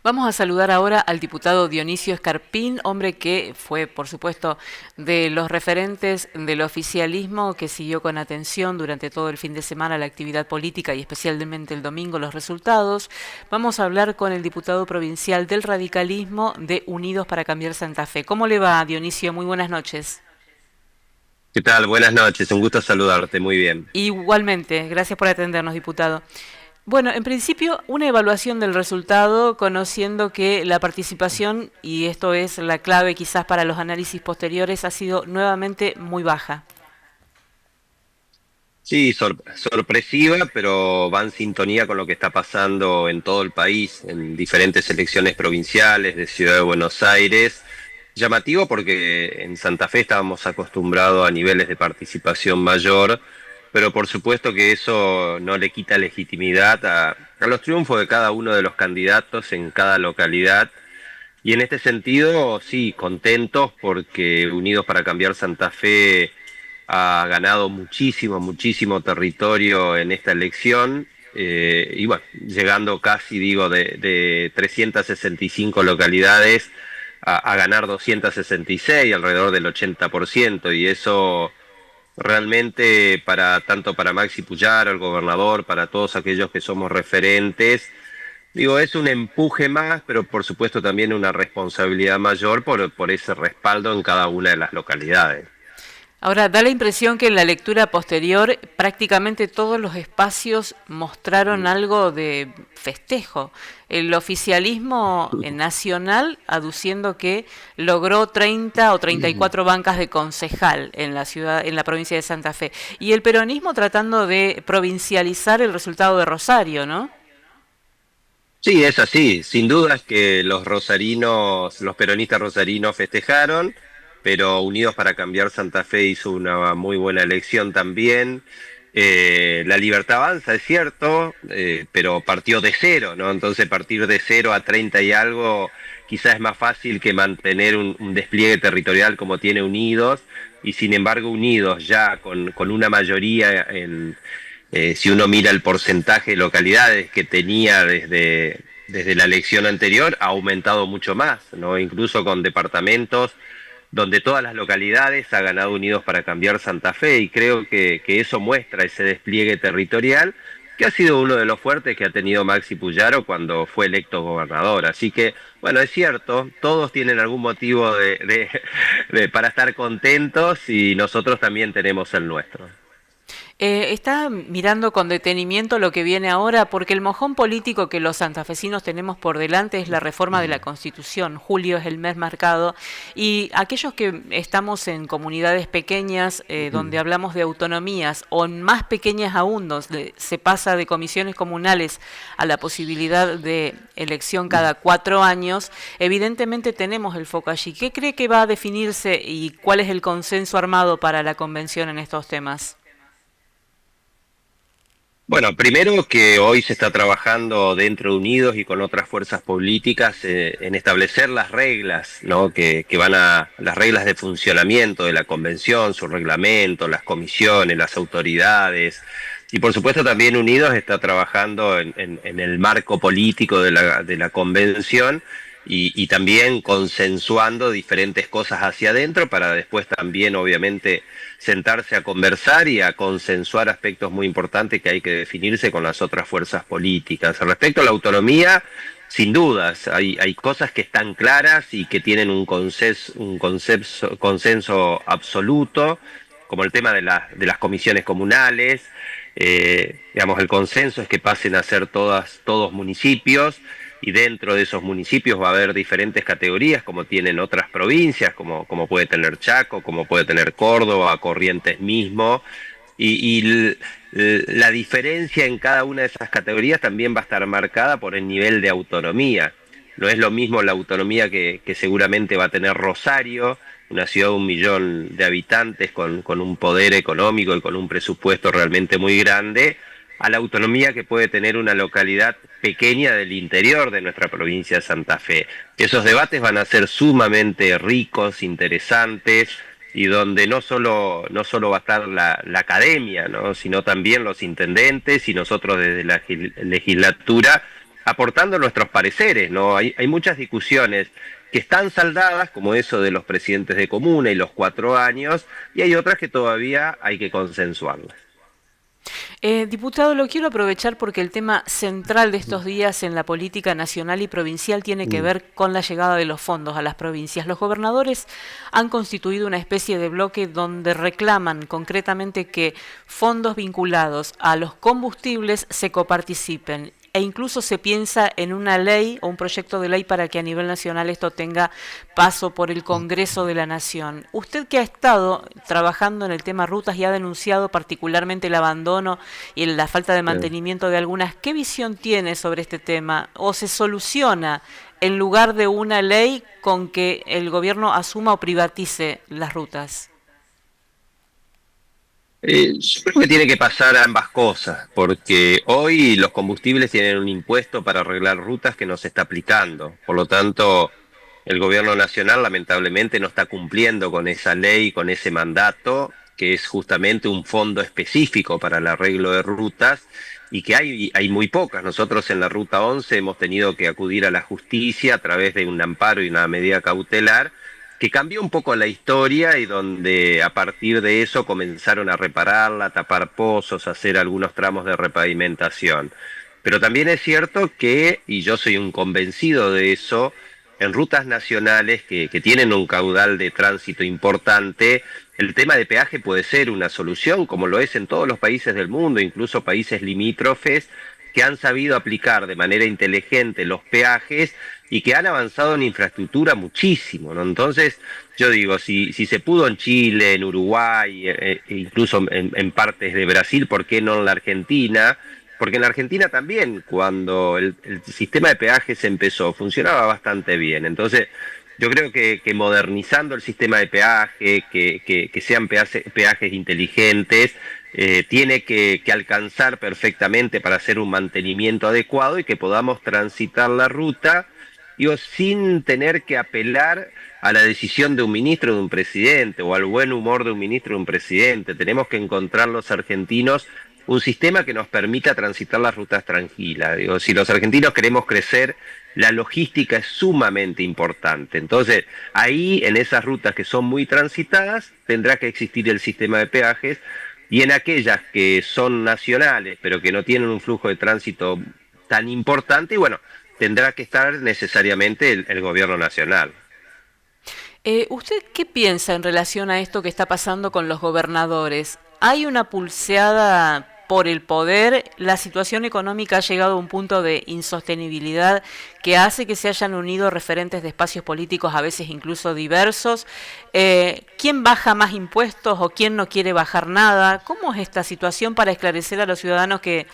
Vamos a saludar ahora al diputado Dionisio Escarpín, hombre que fue, por supuesto, de los referentes del oficialismo que siguió con atención durante todo el fin de semana la actividad política y especialmente el domingo los resultados. Vamos a hablar con el diputado provincial del radicalismo de Unidos para Cambiar Santa Fe. ¿Cómo le va, Dionisio? Muy buenas noches. ¿Qué tal? Buenas noches, un gusto saludarte, muy bien. Igualmente, gracias por atendernos, diputado. Bueno, en principio, una evaluación del resultado, conociendo que la participación, y esto es la clave quizás para los análisis posteriores, ha sido nuevamente muy baja. Sí, sorpresiva, pero va en sintonía con lo que está pasando en todo el país, en diferentes elecciones provinciales de Ciudad de Buenos Aires. Llamativo porque en Santa Fe estábamos acostumbrados a niveles de participación mayor, pero por supuesto que eso no le quita legitimidad a los triunfos de cada uno de los candidatos en cada localidad. Y en este sentido, sí, contentos porque Unidos para Cambiar Santa Fe ha ganado muchísimo, muchísimo territorio en esta elección. Y bueno, llegando casi, digo, de 365 localidades a ganar 266, alrededor del 80%, y eso realmente para tanto para Maxi Puyaro, el gobernador, para todos aquellos que somos referentes. Digo, es un empuje más, pero por supuesto también una responsabilidad mayor por ese respaldo en cada una de las localidades. Ahora, da la impresión que en la lectura posterior prácticamente todos los espacios mostraron algo de festejo. El oficialismo nacional aduciendo que logró 30 o 34 bancas de concejal en la ciudad, en la provincia de Santa Fe. Y el peronismo tratando de provincializar el resultado de Rosario, ¿no? Sí, es así. Sin dudas que los rosarinos, los peronistas rosarinos festejaron, pero Unidos para Cambiar Santa Fe hizo una muy buena elección también. La Libertad Avanza, es cierto, pero partió de cero, ¿no? Entonces partir de cero a 30 y algo quizás es más fácil que mantener un despliegue territorial como tiene Unidos, y sin embargo Unidos ya con una mayoría si uno mira el porcentaje de localidades que tenía desde la elección anterior, ha aumentado mucho más, ¿no? Incluso con departamentos donde todas las localidades ha ganado Unidos para Cambiar Santa Fe, y creo que eso muestra ese despliegue territorial que ha sido uno de los fuertes que ha tenido Maxi Puyaro cuando fue electo gobernador. Así que, bueno, es cierto, todos tienen algún motivo para estar contentos, y nosotros también tenemos el nuestro. Está mirando con detenimiento lo que viene ahora, porque el mojón político que los santafesinos tenemos por delante es la reforma de la Constitución. Julio es el mes marcado, y aquellos que estamos en comunidades pequeñas, donde hablamos de autonomías, o en más pequeñas aún, donde se pasa de comisiones comunales a la posibilidad de elección cada 4 años, evidentemente tenemos el foco allí. ¿Qué cree que va a definirse y cuál es el consenso armado para la convención en estos temas? Bueno, primero que hoy se está trabajando dentro de Unidos y con otras fuerzas políticas en establecer las reglas, ¿no? Que van a las reglas de funcionamiento de la convención, su reglamento, las comisiones, las autoridades. Y por supuesto también Unidos está trabajando en el marco político de la convención, y también consensuando diferentes cosas hacia adentro para después también obviamente sentarse a conversar y a consensuar aspectos muy importantes que hay que definirse con las otras fuerzas políticas. Respecto a la autonomía, sin dudas, hay cosas que están claras y que tienen un consenso absoluto, como el tema de las comisiones comunales. Digamos, el consenso es que pasen a ser todos municipios, y dentro de esos municipios va a haber diferentes categorías, como tienen otras provincias, como puede tener Chaco, como puede tener Córdoba, Corrientes mismo, y la diferencia en cada una de esas categorías también va a estar marcada por el nivel de autonomía. No es lo mismo la autonomía que seguramente va a tener Rosario, una ciudad de 1 millón de habitantes con un poder económico y con un presupuesto realmente muy grande, a la autonomía que puede tener una localidad pequeña del interior de nuestra provincia de Santa Fe. Esos debates van a ser sumamente ricos, interesantes, y donde no solo va a estar la academia, ¿no? Sino también los intendentes y nosotros desde la legislatura aportando nuestros pareceres, ¿no? Hay muchas discusiones que están saldadas, como eso de los presidentes de comuna y los 4 años, y hay otras que todavía hay que consensuarlas. Diputado, lo quiero aprovechar porque el tema central de estos días en la política nacional y provincial tiene que ver con la llegada de los fondos a las provincias. Los gobernadores han constituido una especie de bloque donde reclaman concretamente que fondos vinculados a los combustibles se coparticipen. E incluso se piensa en una ley o un proyecto de ley para que a nivel nacional esto tenga paso por el Congreso de la Nación. Usted que ha estado trabajando en el tema rutas y ha denunciado particularmente el abandono y la falta de mantenimiento de algunas, ¿qué visión tiene sobre este tema? ¿O se soluciona en lugar de una ley con que el gobierno asuma o privatice las rutas? Yo creo que tiene que pasar ambas cosas, porque hoy los combustibles tienen un impuesto para arreglar rutas que no se está aplicando. Por lo tanto, el gobierno nacional lamentablemente no está cumpliendo con esa ley, con ese mandato, que es justamente un fondo específico para el arreglo de rutas, y que hay muy pocas. Nosotros en la Ruta 11 hemos tenido que acudir a la justicia a través de un amparo y una medida cautelar, que cambió un poco la historia y donde a partir de eso comenzaron a repararla, a tapar pozos, a hacer algunos tramos de repavimentación. Pero también es cierto que, y yo soy un convencido de eso, en rutas nacionales que tienen un caudal de tránsito importante, el tema de peaje puede ser una solución, como lo es en todos los países del mundo, incluso países limítrofes, que han sabido aplicar de manera inteligente los peajes y que han avanzado en infraestructura muchísimo, ¿no? Entonces, yo digo, si se pudo en Chile, en Uruguay, incluso en partes de Brasil, ¿por qué no en la Argentina? Porque en la Argentina también, cuando el sistema de peajes empezó, funcionaba bastante bien. Entonces, yo creo que modernizando el sistema de peaje, que sean peajes inteligentes, tiene que alcanzar perfectamente para hacer un mantenimiento adecuado y que podamos transitar la ruta, digo, sin tener que apelar a la decisión de un ministro o de un presidente o al buen humor de un ministro o de un presidente. Tenemos que encontrar los argentinos un sistema que nos permita transitar las rutas tranquilas. Digo, si los argentinos queremos crecer, la logística es sumamente importante. Entonces, ahí en esas rutas que son muy transitadas, tendrá que existir el sistema de peajes, y en aquellas que son nacionales, pero que no tienen un flujo de tránsito tan importante, y bueno, tendrá que estar necesariamente el gobierno nacional. ¿Usted qué piensa en relación a esto que está pasando con los gobernadores? ¿Hay una pulseada por el poder? ¿La situación económica ha llegado a un punto de insostenibilidad que hace que se hayan unido referentes de espacios políticos, a veces incluso diversos? ¿Quién baja más impuestos o quién no quiere bajar nada? ¿Cómo es esta situación para esclarecer a los ciudadanos que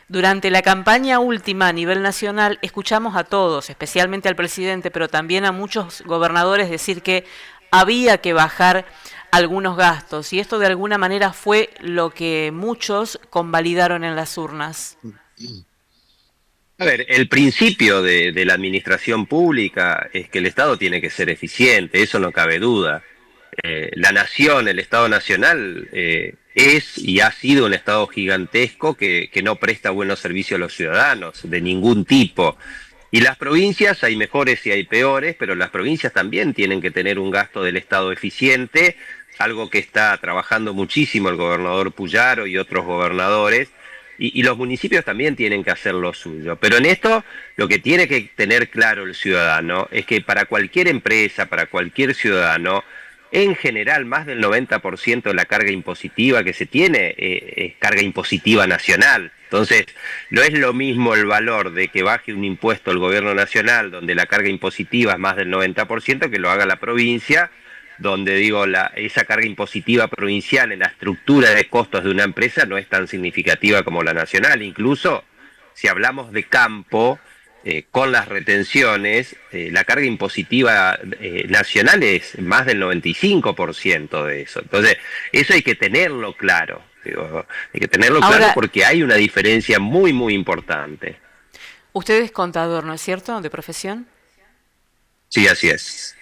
durante la campaña última a nivel nacional escuchamos a todos, especialmente al presidente, pero también a muchos gobernadores decir que había que bajar algunos gastos, y esto de alguna manera fue lo que muchos convalidaron en las urnas? A ver, el principio de la administración pública es que el Estado tiene que ser eficiente, eso no cabe duda. La nación, el Estado nacional, es y ha sido un Estado gigantesco que no presta buenos servicios a los ciudadanos, de ningún tipo. Y las provincias, hay mejores y hay peores, pero las provincias también tienen que tener un gasto del Estado eficiente, algo que está trabajando muchísimo el gobernador Puyaro y otros gobernadores, y los municipios también tienen que hacer lo suyo. Pero en esto lo que tiene que tener claro el ciudadano es que para cualquier empresa, para cualquier ciudadano, en general más del 90% de la carga impositiva que se tiene es carga impositiva nacional. Entonces, no es lo mismo el valor de que baje un impuesto el gobierno nacional, donde la carga impositiva es más del 90%, que lo haga la provincia, donde digo, esa carga impositiva provincial en la estructura de costos de una empresa no es tan significativa como la nacional. Incluso, si hablamos de campo, con las retenciones, la carga impositiva nacional es más del 95% de eso. Entonces, eso hay que tenerlo claro. Digo, hay que tenerlo claro porque hay una diferencia muy, muy importante. Usted es contador, ¿no es cierto?, de profesión. Sí, así es.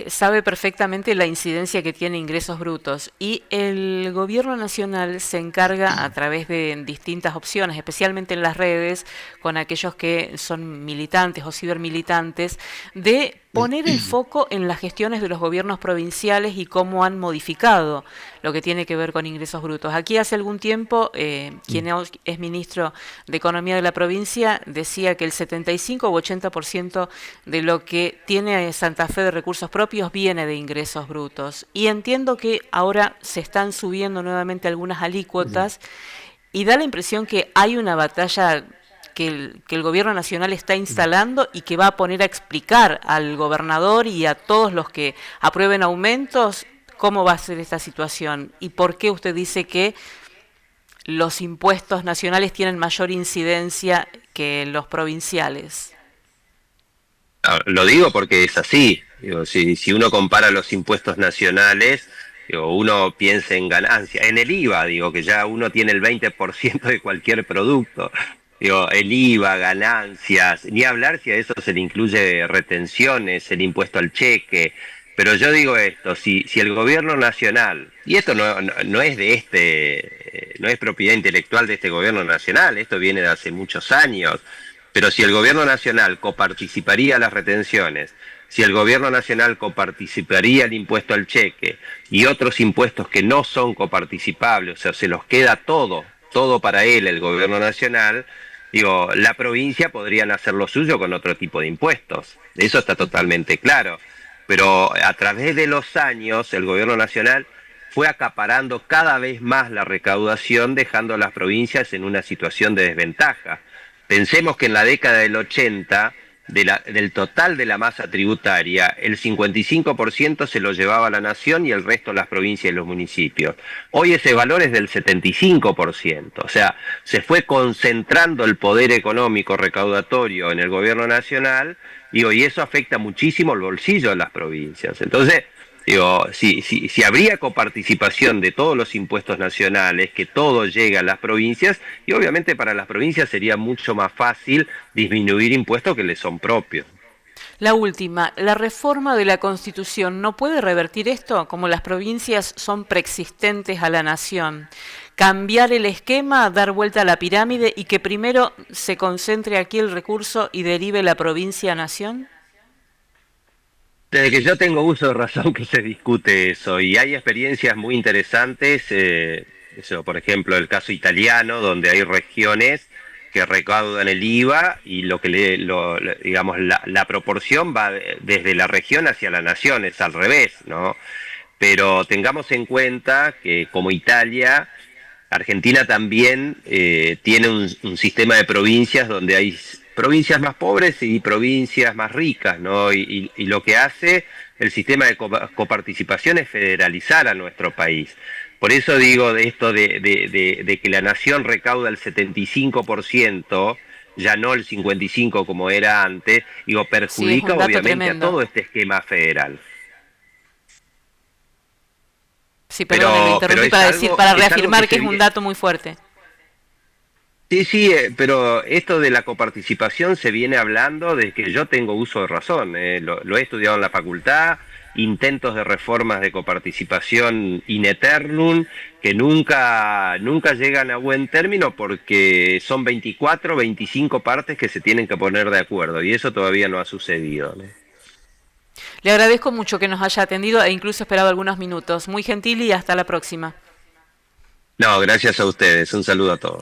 sabe perfectamente la incidencia que tiene ingresos brutos y el gobierno nacional se encarga a través de distintas opciones, especialmente en las redes, con aquellos que son militantes o cibermilitantes, de poner el foco en las gestiones de los gobiernos provinciales y cómo han modificado lo que tiene que ver con ingresos brutos. Aquí hace algún tiempo, quien es ministro de Economía de la provincia decía que el 75 u 80% de lo que tiene Santa Fe de recursos propios viene de ingresos brutos. Y entiendo que ahora se están subiendo nuevamente algunas alícuotas y da la impresión que hay una batalla que el gobierno nacional está instalando y que va a poner a explicar al gobernador y a todos los que aprueben aumentos cómo va a ser esta situación y por qué usted dice que los impuestos nacionales tienen mayor incidencia que los provinciales. Lo digo porque es así. Digo, si uno compara los impuestos nacionales, digo, uno piensa en ganancia. En el IVA, digo, que ya uno tiene el 20% de cualquier producto. Digo, el IVA, ganancias, ni hablar si a eso se le incluye retenciones, el impuesto al cheque. Pero yo digo esto, si el gobierno nacional, y esto no es de no es propiedad intelectual de este gobierno nacional, esto viene de hace muchos años, pero si el gobierno nacional coparticiparía las retenciones, si el gobierno nacional coparticiparía el impuesto al cheque y otros impuestos que no son coparticipables, o sea, se los queda todo para él, el gobierno nacional, digo, la provincia podrían hacer lo suyo con otro tipo de impuestos. Eso está totalmente claro. Pero a través de los años, el gobierno nacional fue acaparando cada vez más la recaudación, dejando a las provincias en una situación de desventaja. Pensemos que en la década del 80, del total de la masa tributaria, el 55% se lo llevaba la nación y el resto las provincias y los municipios. Hoy ese valor es del 75%, o sea, se fue concentrando el poder económico recaudatorio en el gobierno nacional, y eso afecta muchísimo el bolsillo de las provincias. Entonces, digo, si habría coparticipación de todos los impuestos nacionales, que todo llega a las provincias, y obviamente para las provincias sería mucho más fácil disminuir impuestos que les son propios. La última, ¿la reforma de la Constitución no puede revertir esto? Como las provincias son preexistentes a la nación. Cambiar el esquema, dar vuelta a la pirámide y que primero se concentre aquí el recurso y derive la provincia a nación. Desde que yo tengo uso de razón que se discute eso, y hay experiencias muy interesantes, eso, por ejemplo, el caso italiano, donde hay regiones que recaudan el IVA y digamos, la proporción va desde la región hacia la nación, es al revés, ¿no? Pero tengamos en cuenta que como Italia, Argentina también tiene un sistema de provincias donde hay provincias más pobres y provincias más ricas, ¿no? Y lo que hace el sistema de coparticipación es federalizar a nuestro país. Por eso digo de esto de que la nación recauda el 75%, ya no el 55% como era antes, digo, Sí, es perjudica un dato obviamente a tremendo. todo este esquema federal. Sí, perdón, lo Pero interrumpí para decir, para es algo que reafirmar que se es un viene. dato muy fuerte. Sí, sí, pero esto de la coparticipación se viene hablando desde que yo tengo uso de razón. Lo he estudiado en la facultad, intentos de reformas de coparticipación in eternum que nunca llegan a buen término porque son 24, 25 partes que se tienen que poner de acuerdo y eso todavía no ha sucedido, ¿no? Le agradezco mucho que nos haya atendido e incluso esperado algunos minutos. Muy gentil y hasta la próxima. No, gracias a ustedes. Un saludo a todos.